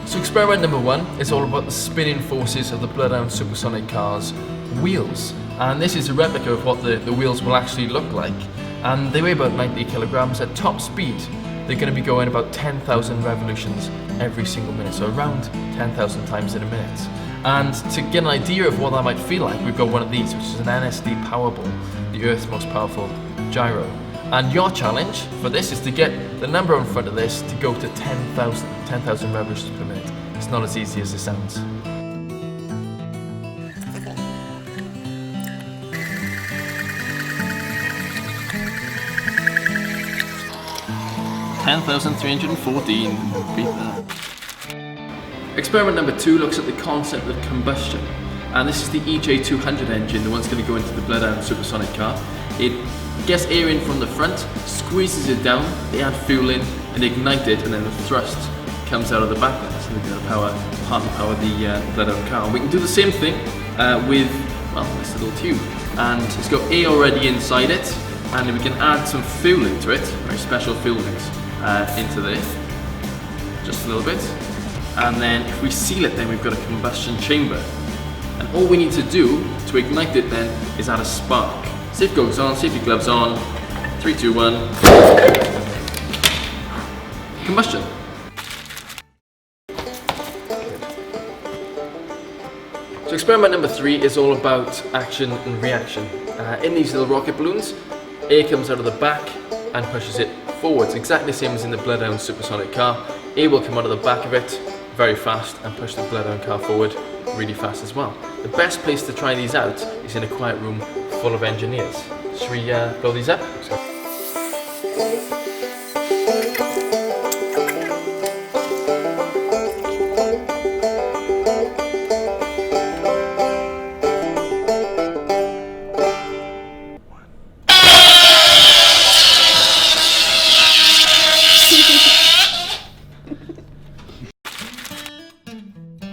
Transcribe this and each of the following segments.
So experiment number 1 is all about the spinning forces of the Bloodhound Supersonic car's wheels. And this is a replica of what the wheels will actually look like. And they weigh about 90 kilograms at top speed. They're going to be going about 10,000 revolutions every single minute, so around 10,000 times in a minute. And to get an idea of what that might feel like, we've got one of these, which is an NSD Powerball, the Earth's most powerful gyro. And your challenge for this is to get the number in front of this to go to 10,000 revolutions per minute. It's not as easy as it sounds. 10,314. Beat that. Experiment number 2 looks at the concept of combustion. And this is the EJ200 engine, the one that's going to go into the Bloodhound Supersonic car. It gets air in from the front, squeezes it down, they add fuel in, and ignite it, and then the thrust comes out of the back there. So they're going to partly power the Bloodhound car. And we can do the same thing with, well, this little tube. And it's got air already inside it, and we can add some fuel into it, very special fuel mix, into there, just a little bit. And then if we seal it, then we've got a combustion chamber. And all we need to do to ignite it then is add a spark. Safety goggles on, safety gloves on. 3, 2, 1. Combustion. So experiment number 3 is all about action and reaction. In these little rocket balloons, air comes out of the back and pushes it forwards, exactly the same as in the Bloodhound Supersonic car. Air will come out of the back of it very fast and push the Bloodhound car forward really fast as well. The best place to try these out is in a quiet room full of engineers. Should we blow these up?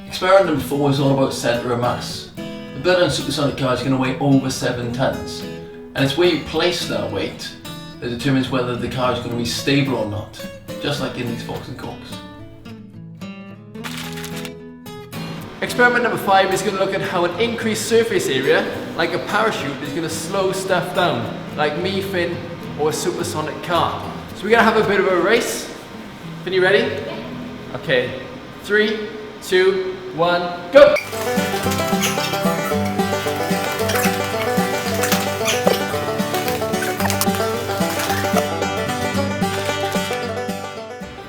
Experiment number 4 is all about centre of mass. The Bloodhound Supersonic car is going to weigh over 7 tons, and it's where you place that weight that determines whether the car is going to be stable or not, just like in these Fox and Corks. Experiment number 5 is going to look at how an increased surface area, like a parachute, is going to slow stuff down, like me, Finn, or a supersonic car. So we're going to have a bit of a race. Finn, you ready? Yeah. Okay, 3, 2, 1, go!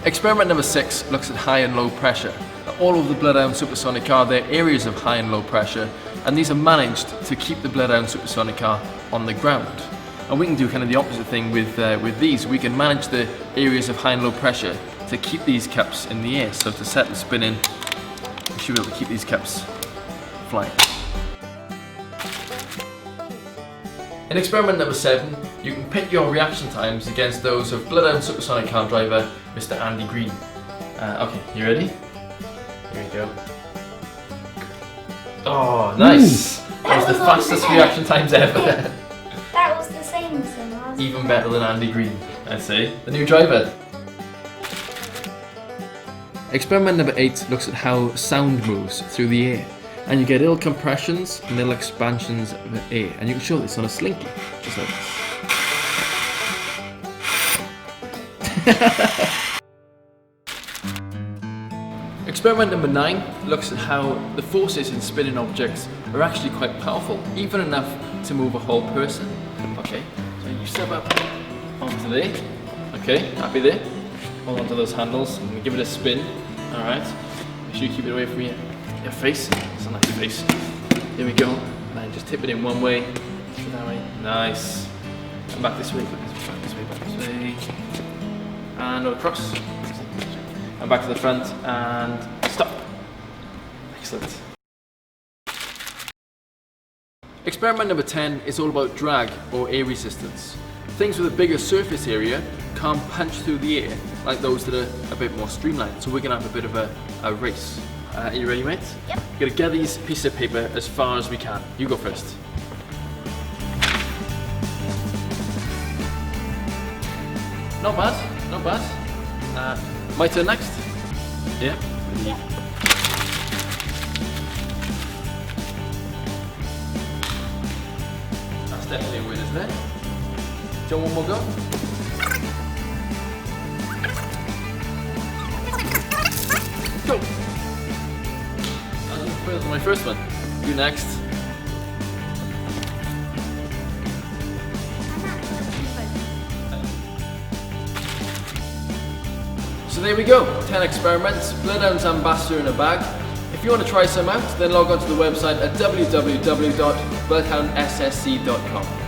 Experiment number 6 looks at high and low pressure. All of the Bloodhound Supersonic car, they're areas of high and low pressure, and these are managed to keep the Bloodhound Supersonic car on the ground. And we can do kind of the opposite thing with these. We can manage the areas of high and low pressure to keep these cups in the air. So to set the spin in, we should be able to keep these cups flying. In experiment number 7, you can pit your reaction times against those of Bloodhound Supersonic car driver, Mr. Andy Green. Okay, you ready? Here we go. Oh, nice! That was the fastest reaction times ever. That was the same as him, wasn't it? Even better than Andy Green, I'd say. The new driver. Experiment number 8 looks at how sound moves through the air. And you get little compressions and little expansions of the air. And you can show this on a slinky. Just like Experiment number 9 looks at how the forces in spinning objects are actually quite powerful, even enough to move a whole person. Okay, so you step up onto there. Okay, happy there? Hold onto those handles and give it a spin. Alright, make sure you keep it away from your face. It's a nice face. There we go. And then just tip it in one way, that way. Nice. And back this way, back this way, back this way. And across. And back to the front and stop. Excellent. Experiment number 10 is all about drag or air resistance. Things with a bigger surface area can't punch through the air like those that are a bit more streamlined. So we're going to have a bit of a race. Are you ready, mate? Yep. We're going to get these pieces of paper as far as we can. You go first. Not bad, not bad. My turn next? Yeah? Yeah. definitely a win, isn't it? Do you want one more go? Go! That was further than my first one. You next. So there we go, 10 experiments, Bloodhound's ambassador in a bag. If you want to try some out, then log on to the website at www.bloodhoundssc.com.